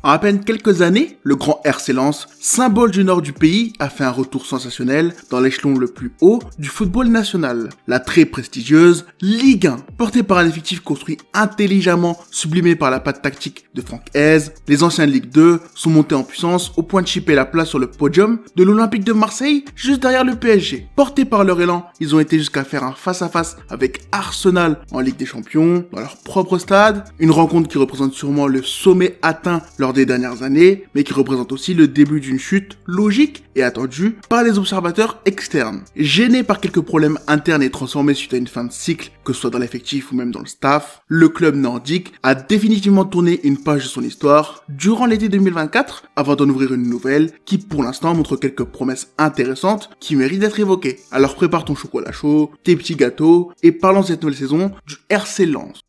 En à peine quelques années, le grand RC Lens, symbole du nord du pays, a fait un retour sensationnel dans l'échelon le plus haut du football national. La très prestigieuse Ligue 1, portée par un effectif construit intelligemment, sublimé par la patte tactique de Franck Hez, les anciens de Ligue 2 sont montés en puissance au point de chipper la place sur le podium de l'Olympique de Marseille, juste derrière le PSG. Portés par leur élan, ils ont été jusqu'à faire un face-à-face avec Arsenal en Ligue des Champions, dans leur propre stade, une rencontre qui représente sûrement le sommet atteint lors des dernières années, mais qui représente aussi le début d'une chute logique et attendue par les observateurs externes. Gêné par quelques problèmes internes et transformé suite à une fin de cycle, que ce soit dans l'effectif ou même dans le staff, le club nordique a définitivement tourné une page de son histoire durant l'été 2024 avant d'en ouvrir une nouvelle qui pour l'instant montre quelques promesses intéressantes qui méritent d'être évoquées. Alors prépare ton chocolat chaud, tes petits gâteaux et parlons de cette nouvelle saison du RC Lens.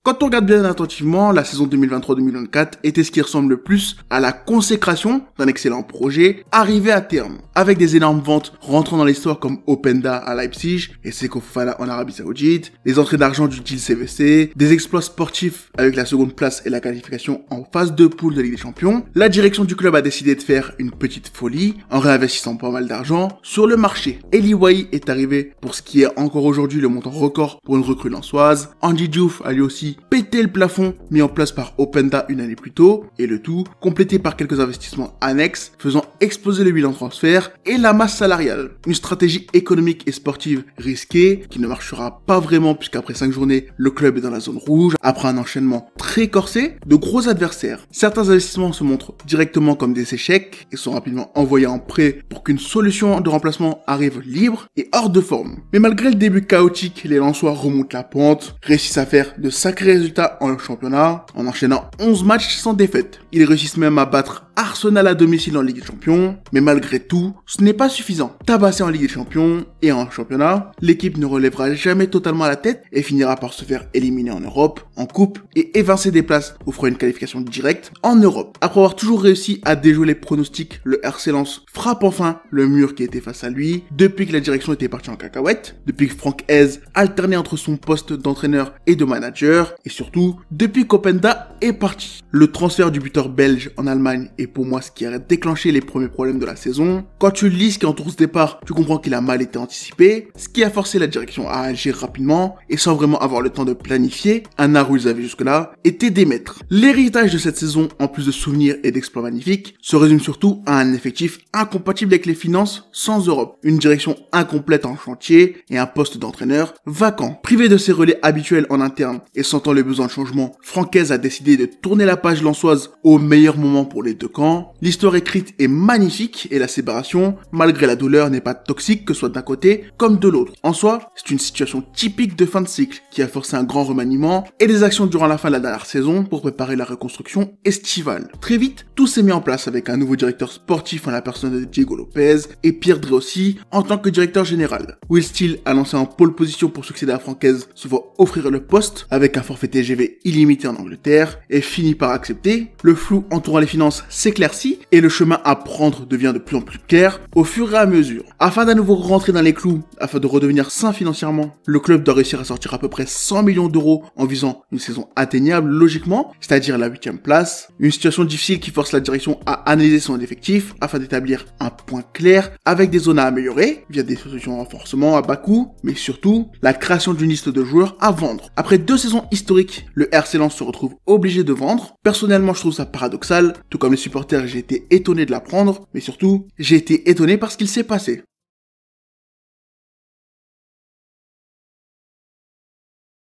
Quand on regarde bien attentivement, la saison 2023-2024 était ce qui ressemble le plus à la consécration d'un excellent projet arrivé à terme, avec des énormes ventes rentrant dans l'histoire comme Openda à Leipzig et Seko Fofana en Arabie Saoudite, les entrées d'argent du deal CVC, des exploits sportifs avec la seconde place et la qualification en phase de poule de Ligue des Champions. La direction du club a décidé de faire une petite folie en réinvestissant pas mal d'argent sur le marché. Eli Wahi est arrivé pour ce qui est encore aujourd'hui le montant record pour une recrue lensoise. Andy Diouf a lui aussi pété le plafond mis en place par Openda une année plus tôt, et le tout complété par quelques investissements annexes faisant exploser le bilan transfert et la masse salariale. Une stratégie économique et sportive risquée qui ne marchera pas vraiment puisqu'après 5 journées, le club est dans la zone rouge après un enchaînement très corsé de gros adversaires. Certains investissements se montrent directement comme des échecs et sont rapidement envoyés en prêt pour qu'une solution de remplacement arrive libre et hors de forme. Mais malgré le début chaotique, les Lensois remontent la pente, réussissent à faire de sacrés résultats en championnat en enchaînant 11 matchs sans défaite. Ils réussissent même à battre Arsenal à domicile en Ligue des Champions, mais malgré tout, ce n'est pas suffisant. Tabassé en Ligue des Champions et en championnat, l'équipe ne relèvera jamais totalement la tête et finira par se faire éliminer en Europe, en coupe et évincer des places offrant une qualification directe en Europe. Après avoir toujours réussi à déjouer les pronostics, le RC Lens frappe enfin le mur qui était face à lui depuis que la direction était partie en cacahuète, depuis que Franck Hez alternait entre son poste d'entraîneur et de manager, et surtout depuis qu'Openda est parti. Le transfert du buteur belge en Allemagne est pour moi ce qui a déclenché les premiers problèmes de la saison. Quand tu lis ce qui entoure ce départ, tu comprends qu'il a mal été anticipé, ce qui a forcé la direction à agir rapidement et sans vraiment avoir le temps de planifier. Un art où ils avaient jusque-là été des maîtres. L'héritage de cette saison, en plus de souvenirs et d'exploits magnifiques, se résume surtout à un effectif incompatible avec les finances sans Europe, une direction incomplète en chantier et un poste d'entraîneur vacant. Privé de ses relais habituels en interne et sentant le besoin de changement, Franck Hez a décidé de tourner la page lensoise au meilleur moment pour les deux camps. L'histoire écrite est magnifique et la séparation, malgré la douleur, n'est pas toxique que ce soit d'un côté comme de l'autre. En soi, c'est une situation typique de fin de cycle qui a forcé un grand remaniement et des actions durant la fin de la dernière saison pour préparer la reconstruction estivale. Très vite, tout s'est mis en place avec un nouveau directeur sportif en la personne de Diego Lopez et Pierre Dreossi en tant que directeur général. Will Steele a lancé en pole position pour succéder à Franck Hez, se voit offrir le poste avec un forfait TGV illimité en Angleterre et finit par accepter. Le flou entourant les finances s'éclaircit et le chemin à prendre devient de plus en plus clair au fur et à mesure. Afin d'à nouveau rentrer dans les clous, afin de redevenir sain financièrement, le club doit réussir à sortir à peu près 100 millions d'euros en visant une saison atteignable logiquement, c'est-à-dire la 8e place. Une situation difficile qui force la direction à analyser son effectif afin d'établir un point clair avec des zones à améliorer via des solutions de renforcement à bas coût, mais surtout la création d'une liste de joueurs à vendre. Après 2 saisons historiques, le RC Lens se retrouve obligé de vendre. Personnellement, je trouve ça paradoxal, tout comme les supporters, j'ai été étonné de l'apprendre, mais surtout, j'ai été étonné par ce qu'il s'est passé.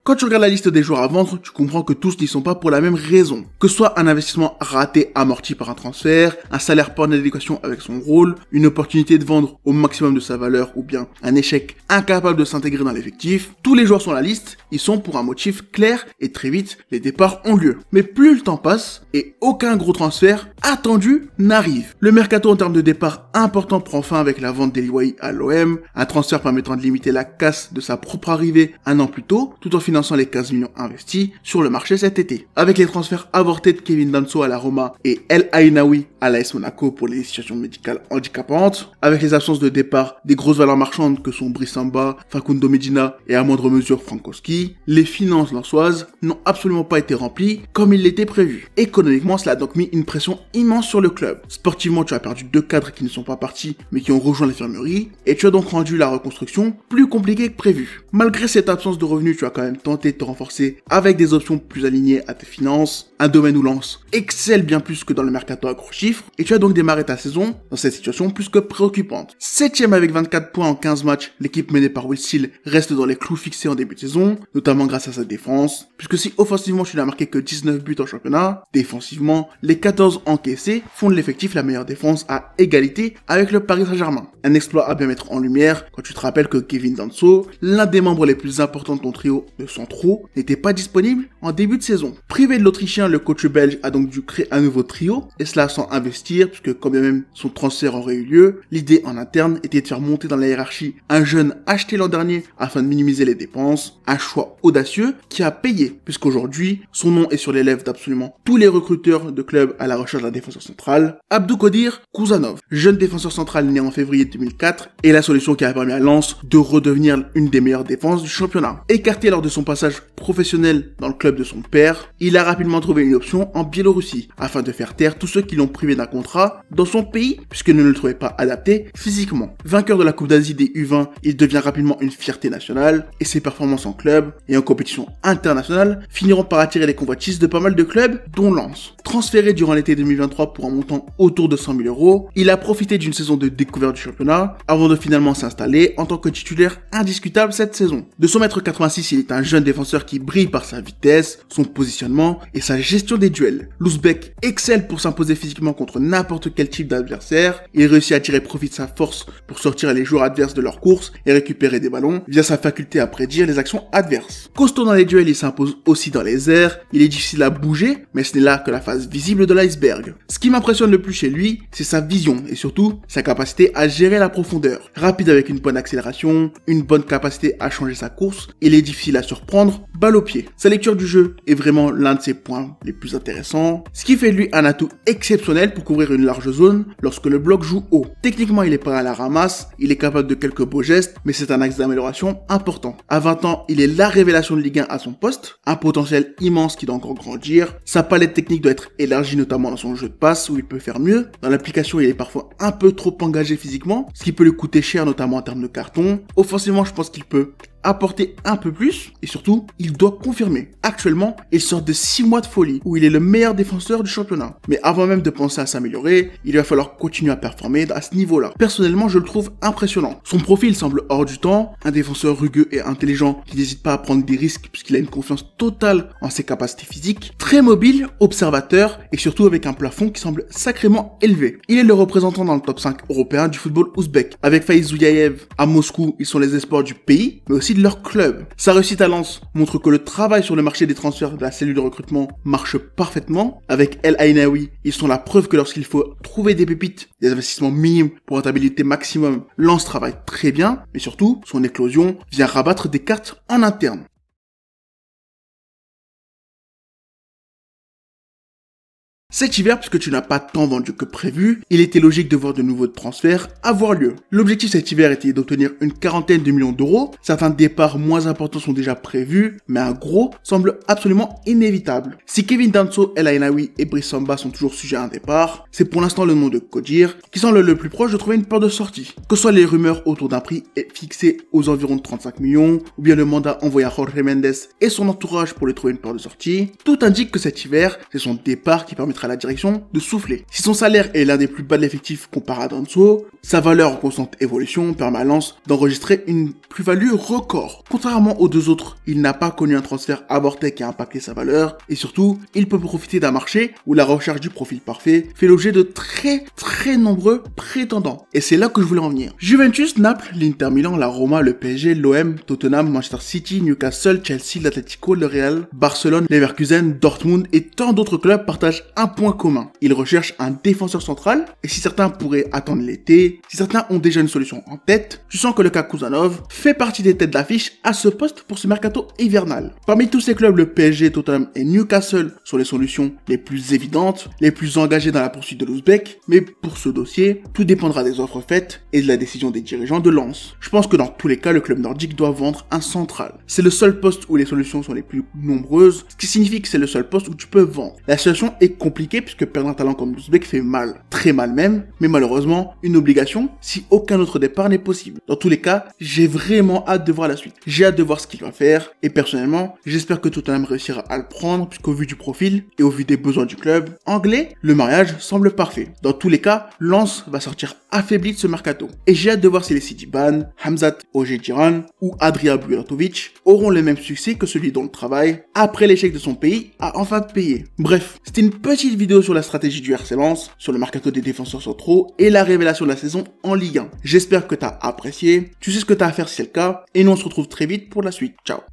Quand tu regardes la liste des joueurs à vendre, tu comprends que tous n'y sont pas pour la même raison. Que ce soit un investissement raté amorti par un transfert, un salaire pas en adéquation avec son rôle, une opportunité de vendre au maximum de sa valeur ou bien un échec incapable de s'intégrer dans l'effectif, tous les joueurs sur la liste, ils sont pour un motif clair et très vite, les départs ont lieu. Mais plus le temps passe et aucun gros transfert attendu n'arrive. Le mercato en termes de départ important prend fin avec la vente d'Eli Wahi à l'OM, un transfert permettant de limiter la casse de sa propre arrivée un an plus tôt, tout en finançant les 15 millions investis sur le marché cet été. Avec les transferts avortés de Kevin Danso à la Roma et El Ainaoui à l'AS Monaco pour les situations médicales handicapantes, avec les absences de départ des grosses valeurs marchandes que sont Brice Samba, Facundo Medina et à moindre mesure Frankowski, les finances lensoises n'ont absolument pas été remplies comme il l'était prévu. Économiquement, cela a donc mis une pression immense sur le club. Sportivement, tu as perdu 2 cadres qui ne sont pas partis mais qui ont rejoint l'infirmerie et tu as donc rendu la reconstruction plus compliquée que prévu. Malgré cette absence de revenus, tu as quand même tenté de te renforcer avec des options plus alignées à tes finances, un domaine où Lens excelle bien plus que dans le mercato à gros chiffres, et tu as donc démarré ta saison dans cette situation plus que préoccupante. 7ème avec 24 points en 15 matchs, l'équipe menée par Will Steele reste dans les clous fixés en début de saison, notamment grâce à sa défense, puisque si offensivement tu n'as marqué que 19 buts en championnat, défensivement, les 14 encaissés font de l'effectif la meilleure défense à égalité avec le Paris Saint-Germain. Un exploit à bien mettre en lumière quand tu te rappelles que Kevin Danso, l'un des membres les plus importants de ton trio de centraux, n'était pas disponible en début de saison. Privé de l'Autrichien, le coach belge a donc dû créer un nouveau trio, et cela sans investir, puisque quand bien même son transfert aurait eu lieu, l'idée en interne était de faire monter dans la hiérarchie un jeune acheté l'an dernier afin de minimiser les dépenses, un choix audacieux qui a payé, puisqu'aujourd'hui, son nom est sur les lèvres d'absolument tous les recruteurs de clubs à la recherche d'un défenseur central, Abdoukodir Kouzanov, jeune défenseur central né en février 2004, est la solution qui a permis à Lens de redevenir une des meilleures défenses du championnat. Écarté lors de son passage professionnel dans le club de son père, il a rapidement trouvé une option en Biélorussie, afin de faire taire tous ceux qui l'ont privé d'un contrat dans son pays, puisqu'il ne le trouvait pas adapté physiquement. Vainqueur de la Coupe d'Asie des U20, il devient rapidement une fierté nationale, et ses performances en club et en compétition internationale finiront par attirer les convoitises de pas mal de clubs, dont Lens. Transféré durant l'été 2023 pour un montant autour de 100 000 €, il a profité d'une saison de découverte du championnat, avant de finalement s'installer en tant que titulaire indiscutable cette saison. De son mètre 86, il est un jeune défenseur qui brille par sa vitesse, son positionnement et sa gestion des duels. L'Ouzbek excelle pour s'imposer physiquement contre n'importe quel type d'adversaire, il réussit à tirer profit de sa force pour sortir les joueurs adverses de leur course et récupérer des ballons via sa faculté à prédire les actions adverses. Costaud dans les duels, il s'impose aussi dans les airs, il est difficile à bouger, mais ce n'est là que la face visible de l'iceberg. Ce qui m'impressionne le plus chez lui, c'est sa vision et surtout sa capacité à gérer la profondeur. Rapide avec une bonne accélération, une bonne capacité à changer sa course, il est difficile à surprendre, balle au pied. Sa lecture du jeu est vraiment l'un de ses points les plus intéressants, ce qui fait de lui un atout exceptionnel pour couvrir une large zone lorsque le bloc joue haut. Techniquement, il est pas à la ramasse, il est capable de quelques beaux gestes, mais c'est un axe d'amélioration important. À 20 ans, il est la révélation de Ligue 1 à son poste, un potentiel immense qui doit encore grandir. Sa palette technique doit être élargie, notamment dans son jeu de passe où il peut faire mieux. Dans l'application, il est parfois un peu trop engagé physiquement, ce qui peut lui coûter cher, notamment en termes de carton. Offensivement, je pense qu'il peut apporter un peu plus et surtout, il doit confirmer. Actuellement, il sort de 6 mois de folie où il est le meilleur défenseur du championnat. Mais avant même de penser à s'améliorer, il va falloir continuer à performer à ce niveau-là. Personnellement, je le trouve impressionnant. Son profil semble hors du temps, un défenseur rugueux et intelligent qui n'hésite pas à prendre des risques puisqu'il a une confiance totale en ses capacités physiques, très mobile, observateur et surtout avec un plafond qui semble sacrément élevé. Il est le représentant dans le top 5 européen du football ouzbek. Avec Faiz Zouyaev à Moscou, ils sont les espoirs du pays, mais aussi de leur club. Sa réussite à Lens montre que le travail sur le marché des transferts de la cellule de recrutement marche parfaitement. Avec El Ainaoui, ils sont la preuve que lorsqu'il faut trouver des pépites, des investissements minimes pour rentabilité maximum, Lens travaille très bien, mais surtout, son éclosion vient rabattre des cartes en interne. Cet hiver, puisque tu n'as pas tant vendu que prévu, il était logique de voir de nouveaux transferts avoir lieu. L'objectif cet hiver était d'obtenir une quarantaine de millions d'euros. Certains départs moins importants sont déjà prévus, mais un gros semble absolument inévitable. Si Kevin Danso, El Ainaoui et Brice Samba sont toujours sujets à un départ, c'est pour l'instant le nom de Kodir qui semble le plus proche de trouver une porte de sortie. Que ce soit les rumeurs autour d'un prix fixé aux environs de 35 millions, ou bien le mandat envoyé à Jorge Mendes et son entourage pour lui trouver une porte de sortie, tout indique que cet hiver, c'est son départ qui permettra à la direction de souffler. Si son salaire est l'un des plus bas de l'effectif comparé à Danso, sa valeur en constante évolution permet à Lens d'enregistrer une plus-value record. Contrairement aux deux autres, il n'a pas connu un transfert avorté qui a impacté sa valeur, et surtout, il peut profiter d'un marché où la recherche du profil parfait fait l'objet de très nombreux prétendants. Et c'est là que je voulais en venir. Juventus, Naples, l'Inter Milan, la Roma, le PSG, l'OM, Tottenham, Manchester City, Newcastle, Chelsea, l'Atlético, le Real, Barcelone, Leverkusen, Dortmund et tant d'autres clubs partagent un point commun. Ils recherchent un défenseur central, et si certains pourraient attendre l'été, si certains ont déjà une solution en tête, je sens que le cas Kuzanov fait partie des têtes d'affiche à ce poste pour ce mercato hivernal. Parmi tous ces clubs, le PSG, Tottenham et Newcastle sont les solutions les plus évidentes, les plus engagées dans la poursuite de l'Ouzbek, mais pour ce dossier, tout dépendra des offres faites et de la décision des dirigeants de Lens. Je pense que dans tous les cas, le club nordique doit vendre un central. C'est le seul poste où les solutions sont les plus nombreuses, ce qui signifie que c'est le seul poste où tu peux vendre. La situation est compliquée puisque perdre un talent comme l'Ouzbek fait mal, très mal même, mais malheureusement, une obligation si aucun autre départ n'est possible. Dans tous les cas, j'ai vraiment hâte de voir la suite. J'ai hâte de voir ce qu'il va faire, et personnellement, j'espère que Tottenham réussira à le prendre puisqu'au vu du profil et au vu des besoins du club anglais, le mariage semble parfait. Dans tous les cas, Lens va sortir affaibli de ce mercato. Et j'ai hâte de voir si les Sidiban, Hamzat Ojediran ou Adria Bujatovic auront le même succès que celui dont le travail, après l'échec de son pays, a enfin payé. Bref, c'était une petite vidéo sur la stratégie du RC Lens, sur le mercato des défenseurs centraux et la révélation de la saison en Ligue 1. J'espère que t'as apprécié, tu sais ce que t'as à faire si c'est le cas, et nous on se retrouve très vite pour la suite. Ciao.